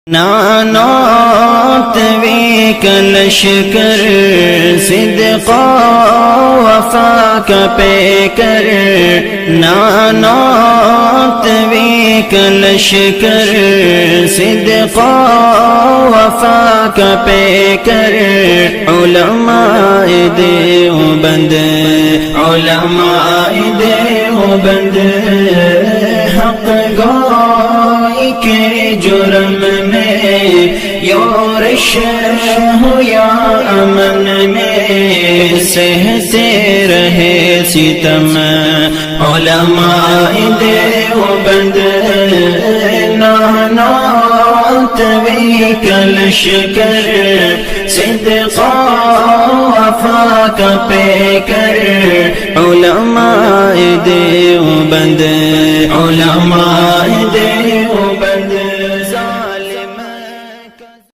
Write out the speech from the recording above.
نانوت وی کلشکر صدق وفا کا پیکر نانوت وی کلشکر صدق وفا کا پیکر علماء دیوبند علماء دیوبند حق گوئی کے جرم میں یورش ہو یا امن میں سہتے رہے ستم علماء دیوبند نانوت وی کلشکر صدق وفا کا پیکر علماء دیوبند علماء